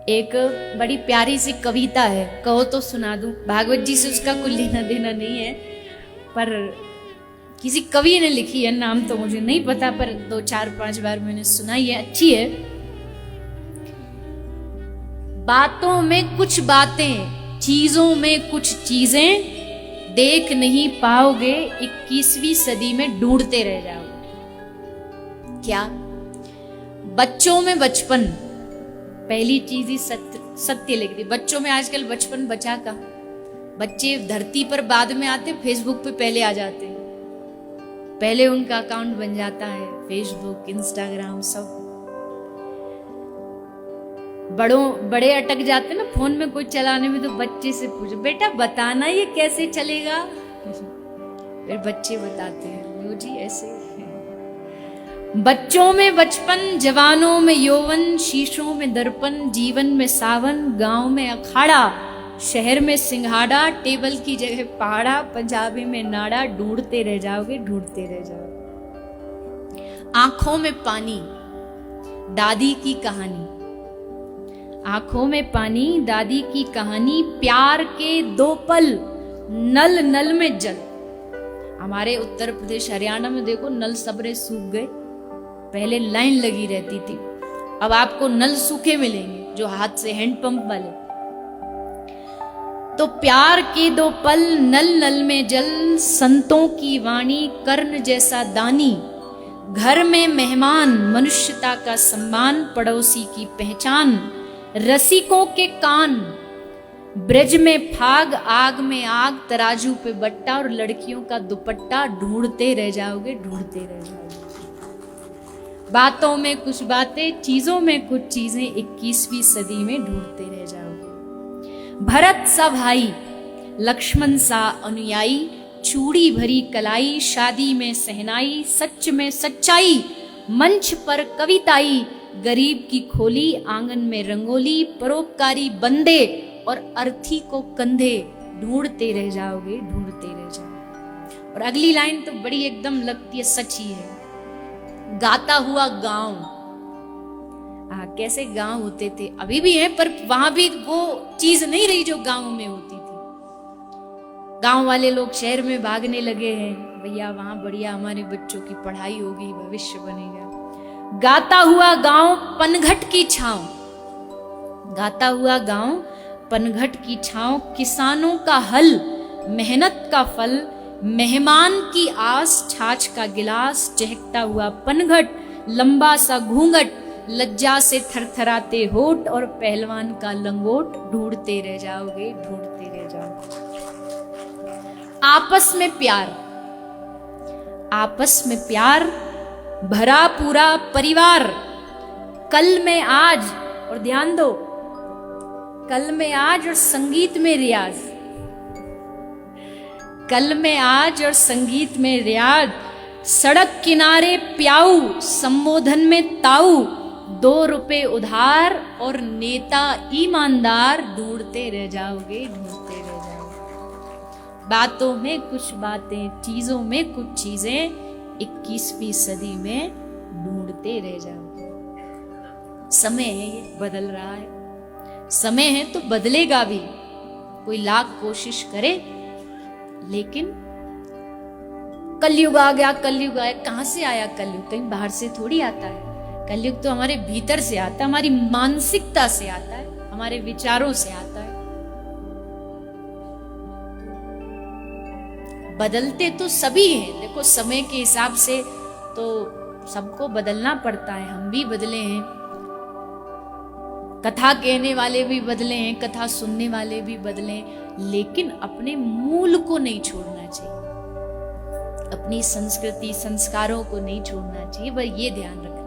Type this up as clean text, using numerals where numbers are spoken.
एक बड़ी प्यारी सी कविता है, कहो तो सुना दूं। भागवत जी से उसका कोई लेना देना नहीं है, पर किसी कवि ने लिखी है, नाम तो मुझे नहीं पता, पर 2-4-5 बार मैंने सुनाई है, अच्छी है। बातों में कुछ बातें, चीजों में कुछ चीजें, देख नहीं पाओगे 21वीं सदी में ढूंढते रह जाओगे। क्या? बच्चों में बचपन, पहली चीज ही सत्य लिख दी। बच्चों में आजकल बचपन बचा का, बच्चे धरती पर बाद में आते, फेसबुक पे पहले आ जाते, पहले उनका अकाउंट बन जाता है, फेसबुक, इंस्टाग्राम सब। बड़े अटक जाते ना फोन में कोई चलाने में, तो बच्चे से पूछो बेटा बताना ये कैसे चलेगा, फिर बच्चे बताते हैं, लो जी ऐसे। बच्चों में बचपन, जवानों में यौवन, शीशों में दर्पण, जीवन में सावन, गांव में अखाड़ा, शहर में सिंघाड़ा, टेबल की जगह पहाड़ा, पंजाबी में नाड़ा, ढूंढते रह जाओगे, ढूंढते रह जाओगे। आंखों में पानी, दादी की कहानी, आंखों में पानी, दादी की कहानी, प्यार के 2 पल, नल नल में जल। हमारे उत्तर प्रदेश हरियाणा में देखो नल सबरे सूख गए, पहले लाइन लगी रहती थी, अब आपको नल सूखे मिलेंगे जो हाथ से, हैंडपंप वाले। तो प्यार के 2 पल, नल नल में जल, संतों की वाणी, कर्ण जैसा दानी, घर में मेहमान, मनुष्यता का सम्मान, पड़ोसी की पहचान, रसिकों के कान, ब्रज में फाग, आग में आग, तराजू पे बट्टा और लड़कियों का दुपट्टा, ढूंढते रह जाओगे, ढूंढते रह जाओगे। बातों में कुछ बातें, चीजों में कुछ चीजें, 21वीं सदी में ढूंढते रह जाओगे। भरत सा भाई, लक्ष्मण सा अनुयायी, चूड़ी भरी कलाई, शादी में सहनाई, सच में सच्चाई, मंच पर कविताई, गरीब की खोली, आंगन में रंगोली, परोपकारी बंदे और अर्थी को कंधे, ढूंढते रह जाओगे, ढूंढते रह जाओगे। और अगली लाइन तो बड़ी एकदम लगती है, सच ही है। गाता हुआ गांव, कैसे गांव होते थे, अभी भी हैं, पर वहां भी वो चीज नहीं रही जो गांव में होती थी। गांव वाले लोग शहर में भागने लगे हैं, भैया वहां बढ़िया हमारे बच्चों की पढ़ाई होगी, भविष्य बनेगा। गाता हुआ गांव, पनघट की छांव, गाता हुआ गांव, पनघट की छांव, किसानों का हल, मेहनत का फल, मेहमान की आस, छाछ का गिलास, चहकता हुआ पनघट, लंबा सा घूंघट, लज्जा से थरथराते होठ और पहलवान का लंगोट, ढूंढते रह जाओगे, ढूंढते रह जाओगे। आपस में प्यार, आपस में प्यार, भरा पूरा परिवार, कल में आज, और ध्यान दो, कल में आज और संगीत में रियाज, कल में आज और संगीत में रियाज, सड़क किनारे प्याऊ, संबोधन में ताऊ, 2 रुपए उधार और नेता ईमानदार, ढूंढते रह जाओगे, ढूंढते रह जाओगे। बातों में कुछ बातें, चीजों में कुछ चीजें, 21वीं सदी में ढूंढते रह जाओगे। समय है, ये बदल रहा है, समय है तो बदलेगा भी, कोई लाख कोशिश करे, लेकिन कलयुग आ गया, कलयुग आया, कहां से आया कलयुग? कहीं बाहर से थोड़ी आता है, कलयुग तो हमारे भीतर से आता है, हमारी मानसिकता से आता है, हमारे विचारों से आता है। बदलते तो सभी हैं, देखो समय के हिसाब से तो सबको बदलना पड़ता है, हम भी बदले हैं, कथा कहने वाले भी बदले हैं, कथा सुनने वाले भी बदले हैं, लेकिन अपने मूल को नहीं छोड़ना चाहिए, अपनी संस्कृति, संस्कारों को नहीं छोड़ना चाहिए, बस ये ध्यान रखना।